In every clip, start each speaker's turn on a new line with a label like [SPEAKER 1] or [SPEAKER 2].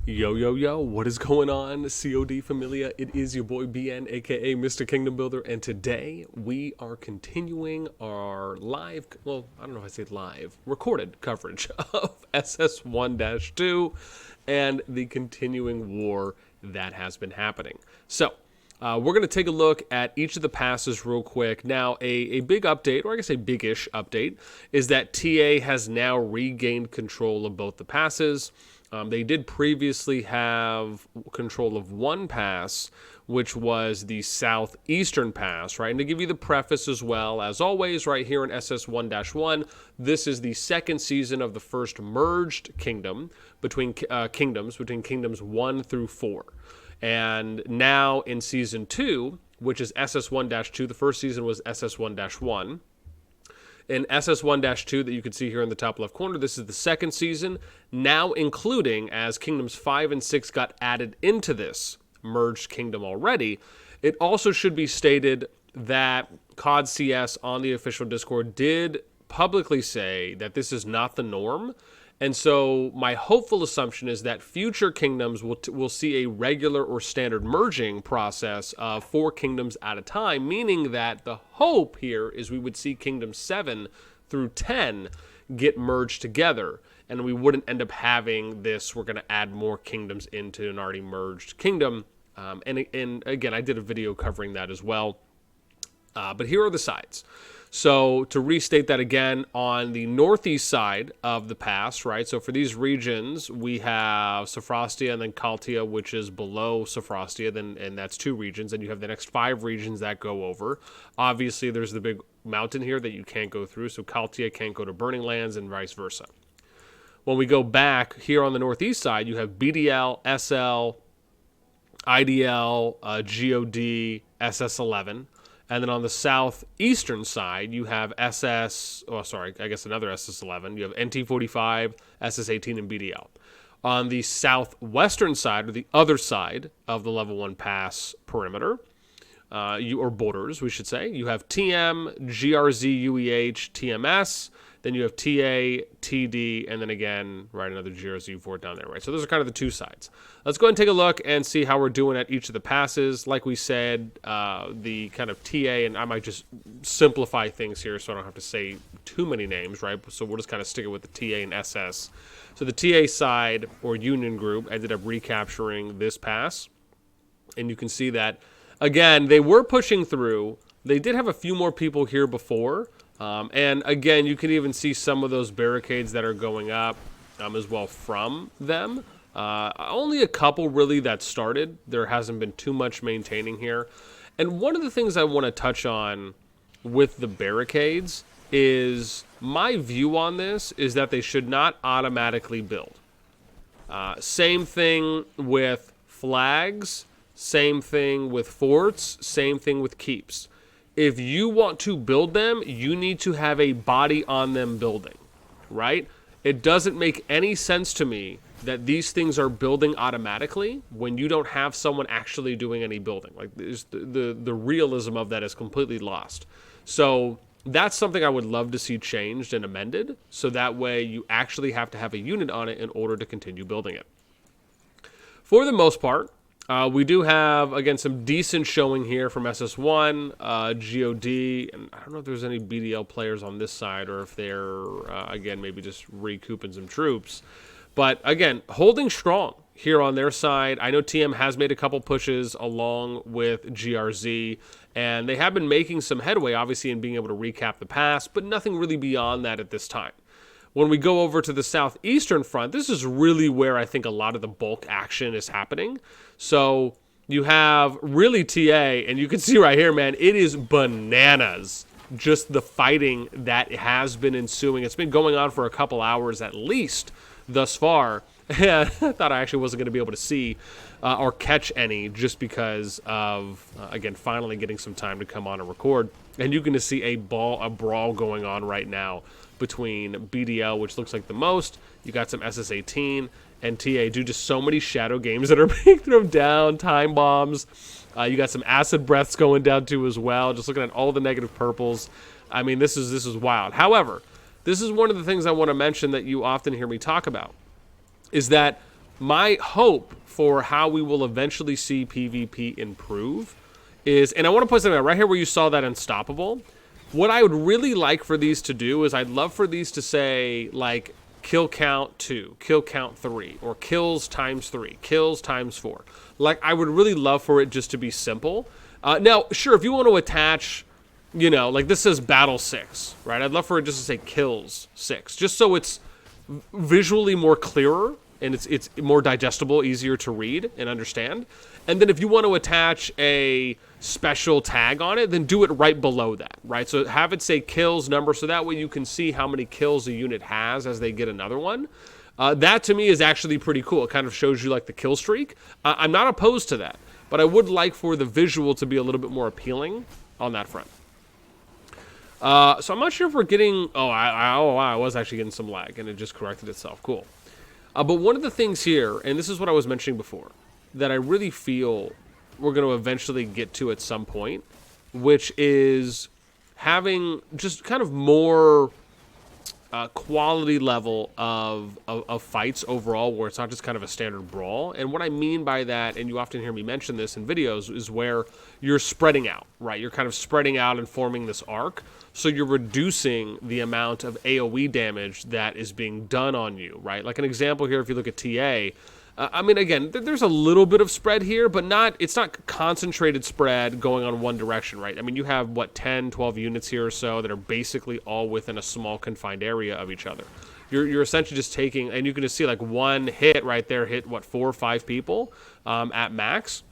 [SPEAKER 1] Yo, yo, yo, what is going on, COD Familia? It is your boy BN, aka Mr. Kingdom Builder, and today we are continuing our live, well, I don't know if I say live, recorded coverage of SS1-2 and the continuing war that has been happening. So, we're going to take a look at each of the passes real quick. Now, a big update, or I guess a big-ish update, is that TA has now regained control of both the passes. They did previously have control of one pass, which was the southeastern pass, right? And to give you the preface as well, as always, right here in SS1-1, this is the second season of the first merged kingdom between kingdoms 1 through 4. And now in season 2, which is SS1-2, the first season was SS1-1. In SS1-2 that you can see here in the top left corner, this is the second season, now including, as Kingdoms 5 and 6 got added into this merged kingdom already. It also should be stated that COD CS on the official Discord did publicly say that this is not the norm. And so my hopeful assumption is that future kingdoms will see a regular or standard merging process of 4 kingdoms at a time, meaning that the hope here is we would see kingdoms 7 through 10 get merged together, and we wouldn't end up having this, we're going to add more kingdoms into an already merged kingdom. And again, I did a video covering that as well. But here are the sides. So to restate that again, on the northeast side of the pass, right? So for these regions, we have Sophrostia and then Khaltia, which is below Sophrostia, and that's 2 regions. And you have the next 5 regions that go over. Obviously, there's the big mountain here that you can't go through. So Khaltia can't go to Burning Lands and vice versa. When we go back here on the northeast side, you have BDL, SL, IDL, GOD, SS11. And then on the southeastern side, you have another SS11. You have NT45, SS18, and BDL. On the southwestern side, or the other side of the level 1 pass perimeter, or borders, we should say, you have TM, GRZ, UEH, TMS. Then you have TA, TD, and then again, right, another GRZ for it down there, right? So those are kind of the 2 sides. Let's go ahead and take a look and see how we're doing at each of the passes. Like we said, the kind of TA, and I might just simplify things here so I don't have to say too many names, right? So we'll just kind of stick it with the TA and SS. So the TA side, or Union Group, ended up recapturing this pass. And you can see that, again, they were pushing through. They did have a few more people here before. And again, you can even see some of those barricades that are going up as well from them. Only a couple really that started. There hasn't been too much maintaining here. And one of the things I want to touch on with the barricades is my view on this is that they should not automatically build. Same thing with flags, same thing with forts, same thing with keeps. If you want to build them, you need to have a body on them building, right? It doesn't make any sense to me that these things are building automatically when you don't have someone actually doing any building. Like the realism of that is completely lost. So that's something I would love to see changed and amended, so that way you actually have to have a unit on it in order to continue building it. For the most part, we do have, again, some decent showing here from SS1, GOD, and I don't know if there's any BDL players on this side or if they're, again, maybe just recouping some troops. But, again, holding strong here on their side. I know TM has made a couple pushes along with GRZ, and they have been making some headway, obviously, in being able to recap the pass, but nothing really beyond that at this time. When we go over to the southeastern front, this is really where I think a lot of the bulk action is happening. So you have really TA, and you can see right here, man, it is bananas. Just the fighting that has been ensuing. It's been going on for a couple hours at least thus far. And I thought I actually wasn't going to be able to see or catch any just because of, again, finally getting some time to come on and record. And you can just see a brawl going on right now between BDL, which looks like the most. You got some SS18 and TA. Do just so many shadow games that are being thrown down, time bombs. You got some acid breaths going down too as well. Just looking at all the negative purples. I mean, this is wild. However, this is one of the things I want to mention that you often hear me talk about, is that my hope for how we will eventually see PvP improve is, and I want to put something out right here where you saw that unstoppable. What I would really like for these to do is I'd love for these to say, like, kill count 2, kill count 3, or kills times 3, kills times 4. Like, I would really love for it just to be simple. Now, sure, if you want to attach, you know, like this says battle 6, right? I'd love for it just to say kills 6, just so it's visually more clearer and it's more digestible, easier to read and understand. And then if you want to attach a special tag on it, then do it right below that, right? So have it say kills number, so that way you can see how many kills a unit has as they get another one. That to me is actually pretty cool. It kind of shows you like the kill streak. I'm not opposed to that, but I would like for the visual to be a little bit more appealing on that front. So I'm not sure if we're getting... Oh, I was actually getting some lag, and it just corrected itself. Cool. But one of the things here, and this is what I was mentioning before, that I really feel we're going to eventually get to at some point, which is having just kind of more quality level of fights overall, where it's not just kind of a standard brawl. And what I mean by that, and you often hear me mention this in videos, is where you're spreading out, right? You're kind of spreading out and forming this arc, so you're reducing the amount of AoE damage that is being done on you, right? Like an example here, if you look at TA, I mean, again, there's a little bit of spread here, but it's not concentrated spread going on one direction, right? I mean, you have, what, 10, 12 units here or so that are basically all within a small confined area of each other. You're essentially just taking, and you can just see like one hit right there hit, what, 4 or 5 people at max.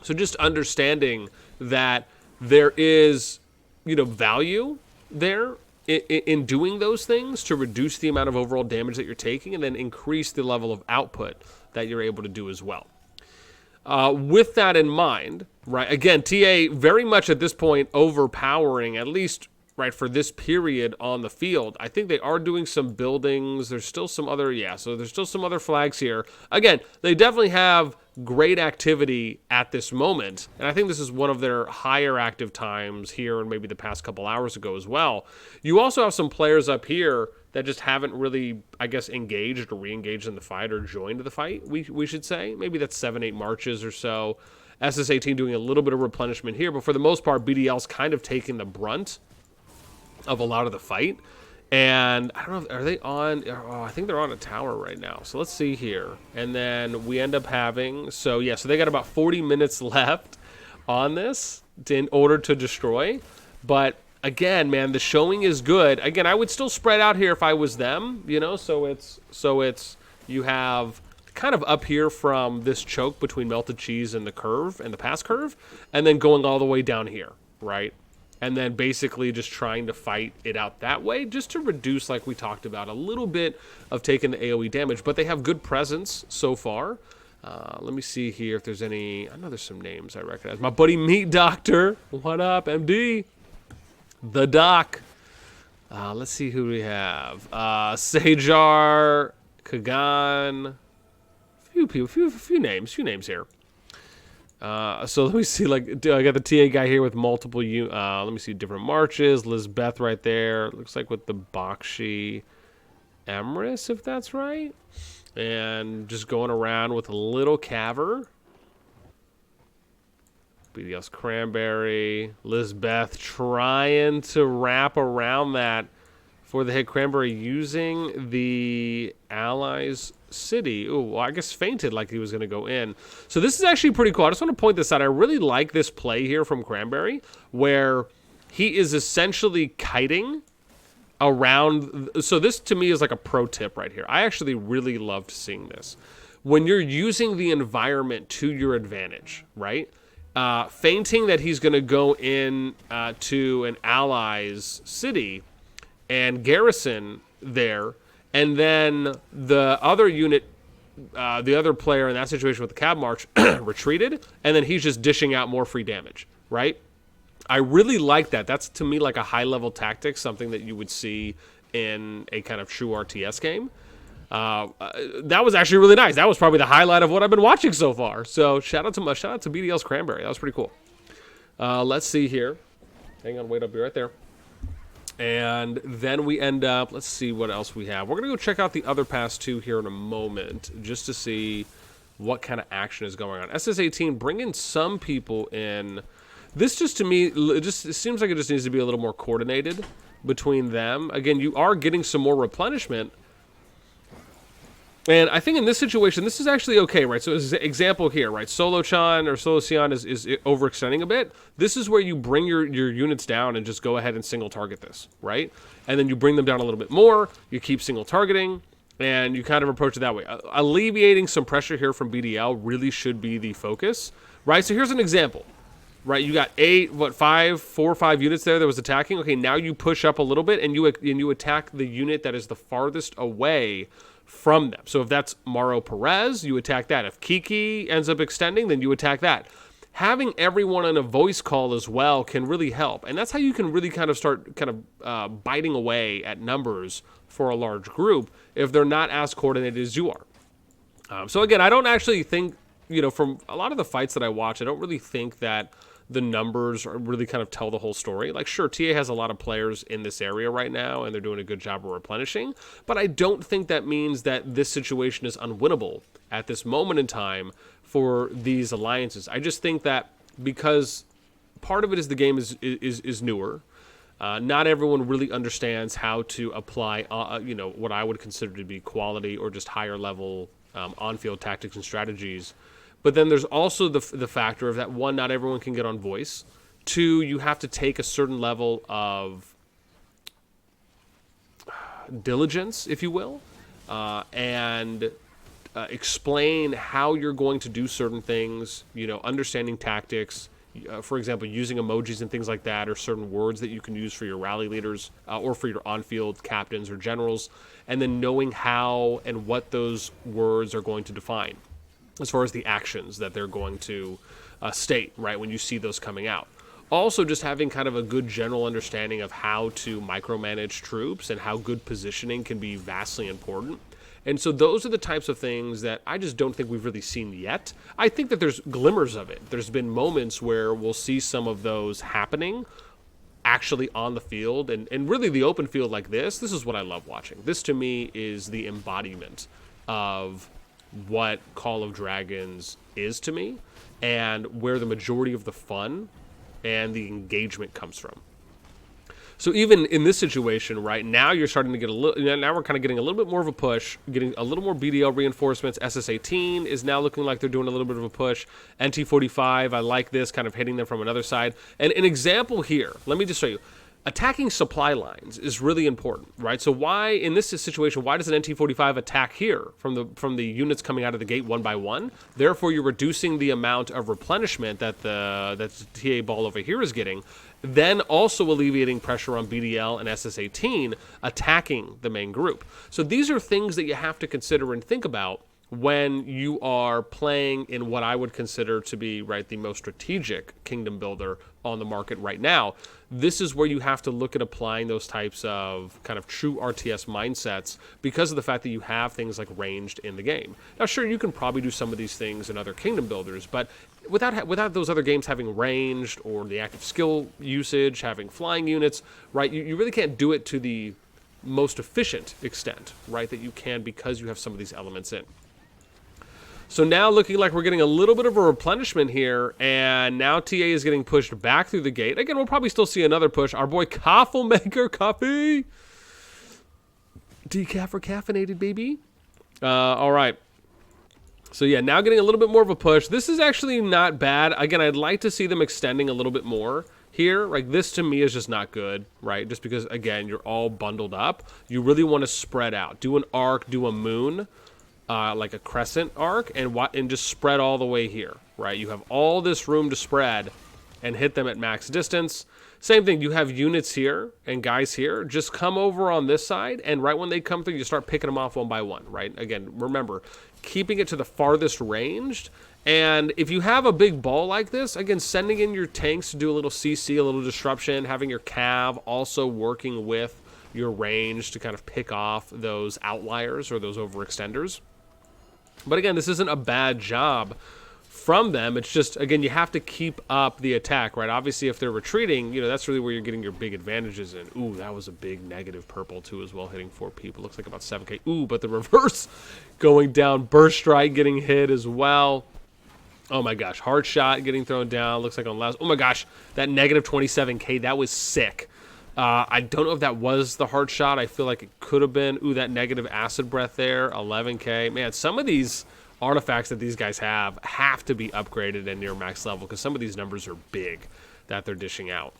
[SPEAKER 1] So just understanding that there is, you know, value there in doing those things to reduce the amount of overall damage that you're taking and then increase the level of output that you're able to do as well. With that in mind, right, again, TA very much at this point overpowering, at least, right, for this period on the field. I think they are doing some buildings. There's still some other, so there's still some other flags here. Again, they definitely have great activity at this moment, and I think this is one of their higher active times here and maybe the past couple hours ago as well. You also have some players up here that just haven't really, I guess, engaged or re-engaged in the fight or joined the fight, we should say. Maybe that's 7-8 marches or so. SS18 doing a little bit of replenishment here, but for the most part, BDL's kind of taking the brunt of a lot of the fight. And I don't know, are they on... Oh, I think they're on a tower right now. So let's see here. And then we end up having... So they got about 40 minutes left on this in order to destroy. But... Again, man, the showing is good. Again, I would still spread out here if I was them, you know, so it's you have kind of up here from this choke between melted cheese and the curve and the pass curve, and then going all the way down here, right? And then basically just trying to fight it out that way, just to reduce, like we talked about, a little bit of taking the AoE damage. But they have good presence so far. Let me see here if there's any... I know there's some names I recognize. My buddy Meat Doctor. What up, MD? The Doc. Let's see who we have. Sajar, Kagan. Few names here. So let me see. Like, I got the TA guy here with multiple. Let me see different marches. Lizbeth right there. Looks like with the Bakshi Emrys, if that's right. And just going around with a little Caver. BDS Cranberry, Lizbeth trying to wrap around that for the hit. Cranberry using the Allies City. Ooh, well, I guess fainted like he was going to go in. So this is actually pretty cool. I just want to point this out. I really like this play here from Cranberry, where he is essentially kiting around. So this to me is like a pro tip right here. I actually really loved seeing this. When you're using the environment to your advantage, right? Feinting that he's going to go in to an ally's city and garrison there, and then the other unit, the other player in that situation with the cab march retreated, and then he's just dishing out more free damage, right? I really like that. That's, to me, like a high-level tactic, something that you would see in a kind of true RTS game. That was actually really nice. That was probably the highlight of what I've been watching so far. So shout out to BDL's Cranberry. That was pretty cool. Let's see here. Hang on, wait, I'll be right there. And then we end up, let's see what else we have. We're going to go check out the other pass 2 here in a moment, just to see what kind of action is going on. SS18 bringing some people in. This just, to me, it seems like it just needs to be a little more coordinated between them. Again, you are getting some more replenishment. And I think in this situation, this is actually okay, right? So as an example here, right? Solo-chan or Solo-Cian is overextending a bit. This is where you bring your units down and just go ahead and single target this, right? And then you bring them down a little bit more. You keep single targeting, and you kind of approach it that way. Alleviating some pressure here from BDL really should be the focus, right? So here's an example, right? You got 4 or 5 units there that was attacking. Okay, now you push up a little bit, and you attack the unit that is the farthest away from them. So if that's Mauro Perez, you attack that. If Kiki ends up extending, then you attack that. Having everyone on a voice call as well can really help. And that's how you can really kind of start biting away at numbers for a large group if they're not as coordinated as you are. So again, I don't actually think, from a lot of the fights that I watch, I don't really think that the numbers really kind of tell the whole story. Like, sure, TA has a lot of players in this area right now, and they're doing a good job of replenishing, but I don't think that means that this situation is unwinnable at this moment in time for these alliances. I just think that because part of it is the game is newer, not everyone really understands how to apply, what I would consider to be quality or just higher level on-field tactics and strategies. But then there's also the factor of that, one, not everyone can get on voice. Two, you have to take a certain level of diligence, if you will, and explain how you're going to do certain things, understanding tactics, for example, using emojis and things like that, or certain words that you can use for your rally leaders or for your on-field captains or generals, and then knowing how and what those words are going to define as far as the actions that they're going to state, right, when you see those coming out. Also, just having kind of a good general understanding of how to micromanage troops and how good positioning can be vastly important. And so those are the types of things that I just don't think we've really seen yet. I think that there's glimmers of it. There's been moments where we'll see some of those happening actually on the field, and really the open field like this is what I love watching. This, to me, is the embodiment of what Call of Dragons is to me, and where the majority of the fun and the engagement comes from. So even in this situation, right now, you're starting to get now we're kind of getting a little bit more of a push, getting a little more BDL reinforcements. SS18 is now looking like they're doing a little bit of a push. NT45, I like this, kind of hitting them from another side. And an example here, let me just show you. Attacking supply lines is really important, right? So why, in this situation, why does an NT45 attack here from the units coming out of the gate one by one? Therefore, you're reducing the amount of replenishment that the TA ball over here is getting, then also alleviating pressure on BDL and SS18 attacking the main group. So these are things that you have to consider and think about when you are playing in what I would consider to be, right, the most strategic kingdom builder on the market right now. This is where you have to look at applying those types of kind of true RTS mindsets because of the fact that you have things like ranged in the game. Now, sure, you can probably do some of these things in other kingdom builders, but without those other games having ranged or the active skill usage, having flying units, right, you really can't do it to the most efficient extent, right, that you can because you have some of these elements in. So now looking like we're getting a little bit of a replenishment here, and now TA is getting pushed back through the gate. Again, we'll probably still see another push. Our boy Kaffelmaker, coffee! Decaf for caffeinated, baby. All right. So yeah, now getting a little bit more of a push. This is actually not bad. Again, I'd like to see them extending a little bit more here. Like, this to me is just not good, right? Just because, again, you're all bundled up. You really want to spread out. Do an arc, do a moon. Like a crescent arc, and just spread all the way here, right? You have all this room to spread and hit them at max distance. Same thing, you have units here and guys here. Just come over on this side, and right when they come through, you start picking them off one by one, right? Again, remember, keeping it to the farthest ranged. And if you have a big ball like this, again, sending in your tanks to do a little CC, a little disruption, having your cav also working with your range to kind of pick off those outliers or those overextenders. But again, this isn't a bad job from them. It's just, again, you have to keep up the attack, right? Obviously, if they're retreating, that's really where you're getting your big advantages in. Ooh, that was a big negative purple, too, as well, hitting 4 people. Looks like about 7K. Ooh, but the reverse going down. Burst strike getting hit as well. Oh, my gosh. Hard shot getting thrown down. Looks like on last. Oh, my gosh. That negative 27K, that was sick. I don't know if that was the hard shot. I feel like it could have been. Ooh, that negative acid breath there. 11K. Man, some of these artifacts that these guys have to be upgraded and near max level because some of these numbers are big that they're dishing out.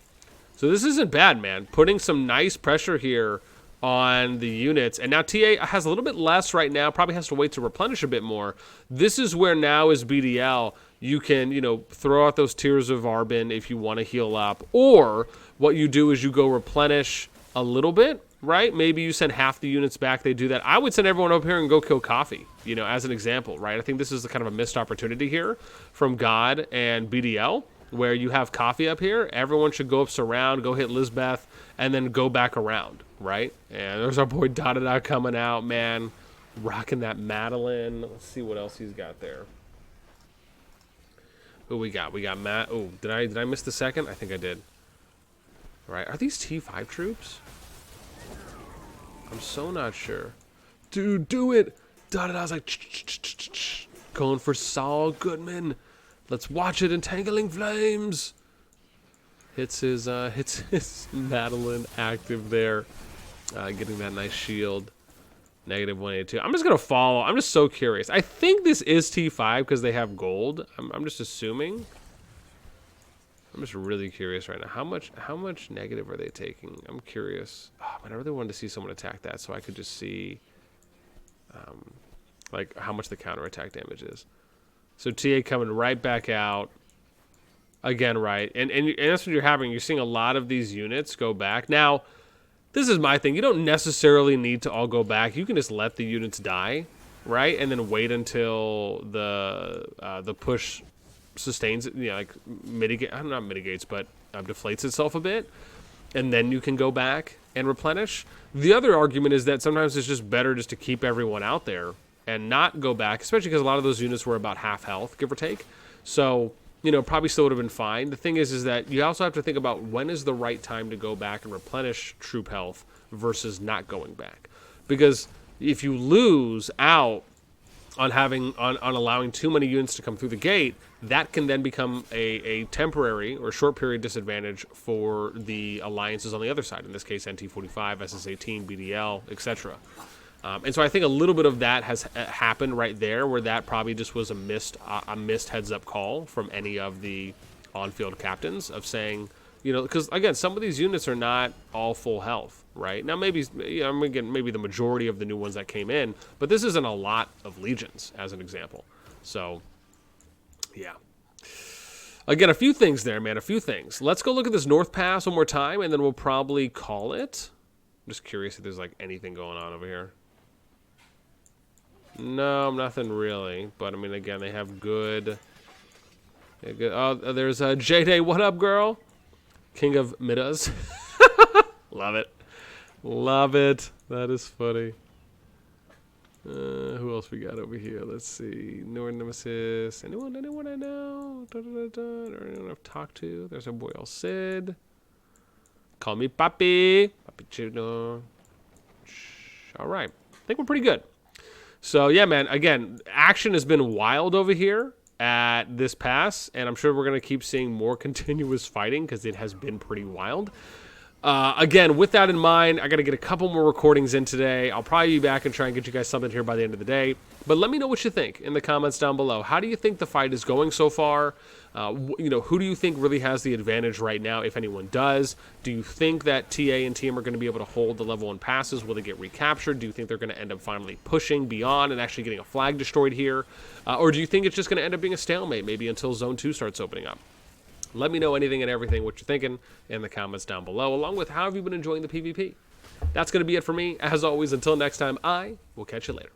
[SPEAKER 1] So this isn't bad, man. Putting some nice pressure here on the units. And now TA has a little bit less right now. Probably has to wait to replenish a bit more. This is where now as BDL, you can, throw out those tears of Arbin if you want to heal up. Or what you do is you go replenish a little bit, right? Maybe you send half the units back. They do that. I would send everyone up here and go kill Coffee, as an example, right? I think this is kind of a missed opportunity here from God and BDL, where you have Coffee up here. Everyone should go up surround, go hit Lizbeth, and then go back around, right? And there's our boy Dada coming out, man. Rocking that Madeline. Let's see what else he's got there. Who we got? We got Matt. Oh, did I miss the second? I think I did. All right. Are these T5 troops? I'm so not sure. Dude, do it. Dada was like, going for Saul Goodman. Let's watch it. Entangling Flames. Hits his Madeline active there. Getting that nice shield. Negative 182. I'm just going to follow. I'm just so curious. I think this is T5 because they have gold. I'm just assuming. I'm just really curious right now. How much negative are they taking? I'm curious. Oh, man, I really wanted to see someone attack that so I could just see like how much the counterattack damage is. So TA coming right back out. Again, right. And that's what you're having. You're seeing a lot of these units go back. Now, this is my thing. You don't necessarily need to all go back. You can just let the units die, right? And then wait until the push sustains it, like mitigate. Not mitigates, but deflates itself a bit, and then you can go back and replenish. The other argument is that sometimes it's just better just to keep everyone out there and not go back, especially because a lot of those units were about half health, give or take. So probably still would have been fine. The thing is that you also have to think about when is the right time to go back and replenish troop health versus not going back. Because if you lose out on allowing too many units to come through the gate, that can then become a temporary or short period disadvantage for the alliances on the other side. In this case, NT45, SS18, BDL, etc. And so I think a little bit of that has happened right there, where that probably just was a missed heads-up call from any of the on-field captains of saying, because again, some of these units are not all full health, right? Now maybe maybe the majority of the new ones that came in, but this isn't a lot of legions, as an example. So, yeah. Again, a few things there, man. A few things. Let's go look at this North Pass one more time, and then we'll probably call it. I'm just curious if there's like anything going on over here. No, nothing really. But I mean, again, they have good. Oh, there's J-Day. What up, girl? King of Midas. Love it. Love it. That is funny. Who else we got over here? Let's see. Newer Nemesis. Anyone I know? Or anyone I've talked to? There's our boy El Cid. Call me Papi. Papi Chuno. All right. I think we're pretty good. So, yeah, man, again, action has been wild over here at this pass, and I'm sure we're going to keep seeing more continuous fighting because it has been pretty wild. Again, with that in mind, I got to get a couple more recordings in today. I'll probably be back and try and get you guys something here by the end of the day. But let me know what you think in the comments down below. How do you think the fight is going so far? Who do you think really has the advantage right now, if anyone does? Do you think that TA and team are going to be able to hold the level 1 passes? Will they get recaptured? Do you think they're going to end up finally pushing beyond and actually getting a flag destroyed here? Or do you think it's just going to end up being a stalemate, maybe until Zone 2 starts opening up? Let me know anything and everything, what you're thinking, in the comments down below, along with how have you been enjoying the PvP. That's going to be it for me. As always, until next time, I will catch you later.